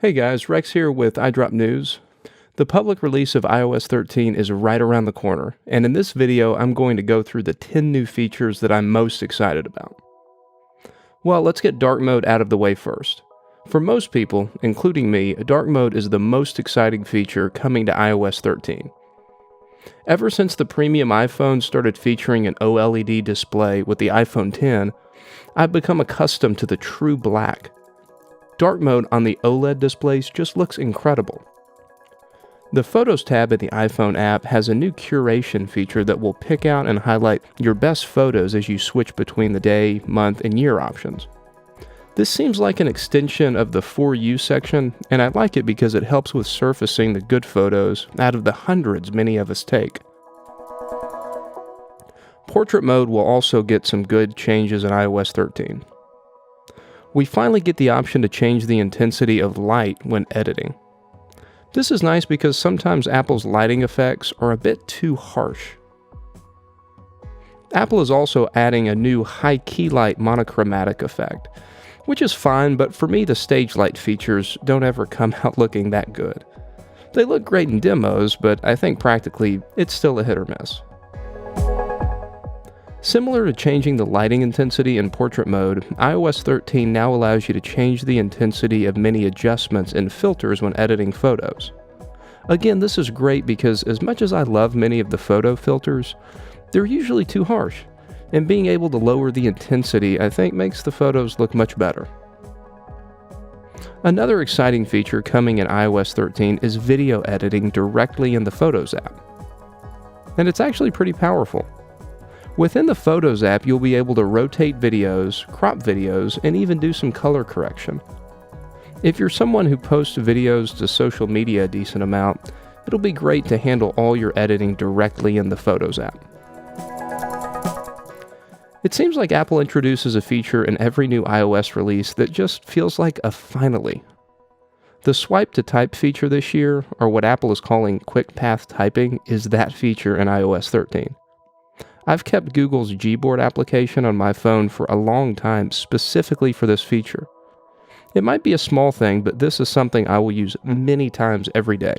Hey guys, Rex here with iDrop News. The public release of iOS 13 is right around the corner, and in this video I'm going to go through the 10 new features that I'm most excited about. Well, let's get dark mode out of the way first. For most people, including me, dark mode is the most exciting feature coming to iOS 13. Ever since the premium iPhone started featuring an OLED display with the iPhone X, I've become accustomed to the true black. Dark mode on the OLED displays just looks incredible. The Photos tab in the iPhone app has a new Curation feature that will pick out and highlight your best photos as you switch between the day, month, and year options. This seems like an extension of the For You section, and I like it because it helps with surfacing the good photos out of the hundreds many of us take. Portrait mode will also get some good changes in iOS 13. We finally get the option to change the intensity of light when editing. This is nice because sometimes Apple's lighting effects are a bit too harsh. Apple is also adding a new high key light monochromatic effect, which is fine, but for me the stage light features don't ever come out looking that good. They look great in demos, but I think practically it's still a hit or miss. Similar to changing the lighting intensity in portrait mode, iOS 13 now allows you to change the intensity of many adjustments and filters when editing photos. Again, this is great because as much as I love many of the photo filters, they're usually too harsh, and being able to lower the intensity I think makes the photos look much better. Another exciting feature coming in iOS 13 is video editing directly in the Photos app. And it's actually pretty powerful. Within the Photos app, you'll be able to rotate videos, crop videos, and even do some color correction. If you're someone who posts videos to social media a decent amount, it'll be great to handle all your editing directly in the Photos app. It seems like Apple introduces a feature in every new iOS release that just feels like a finally. The swipe to type feature this year, or what Apple is calling quick path typing, is that feature in iOS 13. I've kept Google's Gboard application on my phone for a long time specifically for this feature. It might be a small thing, but this is something I will use many times every day.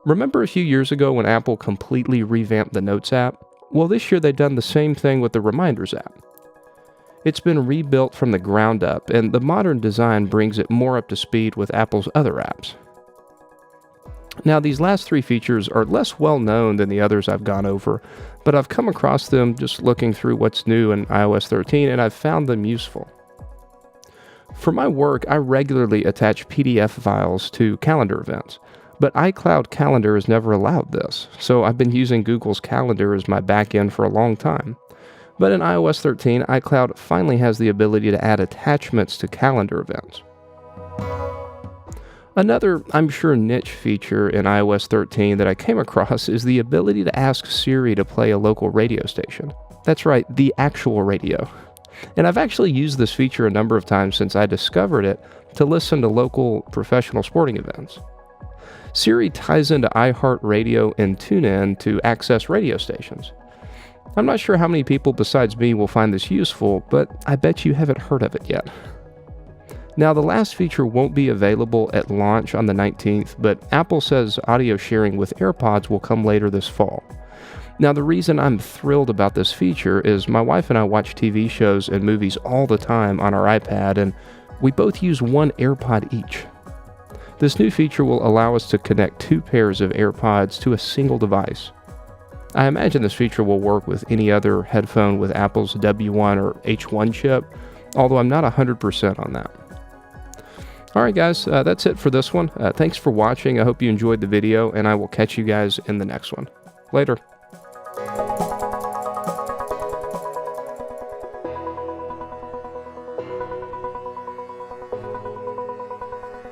Remember a few years ago when Apple completely revamped the Notes app? Well, this year they've done the same thing with the Reminders app. It's been rebuilt from the ground up, and the modern design brings it more up to speed with Apple's other apps. Now, these last three features are less well known than the others I've gone over, but I've come across them just looking through what's new in iOS 13, and I've found them useful. For my work, I regularly attach PDF files to calendar events, but iCloud Calendar has never allowed this, so I've been using Google's Calendar as my backend for a long time. But in iOS 13, iCloud finally has the ability to add attachments to calendar events. Another, I'm sure, niche feature in iOS 13 that I came across is the ability to ask Siri to play a local radio station. That's right, the actual radio. And I've actually used this feature a number of times since I discovered it to listen to local professional sporting events. Siri ties into iHeartRadio and TuneIn to access radio stations. I'm not sure how many people besides me will find this useful, but I bet you haven't heard of it yet. Now, the last feature won't be available at launch on the 19th, but Apple says audio sharing with AirPods will come later this fall. Now, the reason I'm thrilled about this feature is my wife and I watch TV shows and movies all the time on our iPad, and we both use one AirPod each. This new feature will allow us to connect two pairs of AirPods to a single device. I imagine this feature will work with any other headphone with Apple's W1 or H1 chip, although I'm not 100% on that. Alright guys, that's it for this one. Thanks for watching. I hope you enjoyed the video, and I will catch you guys in the next one. Later.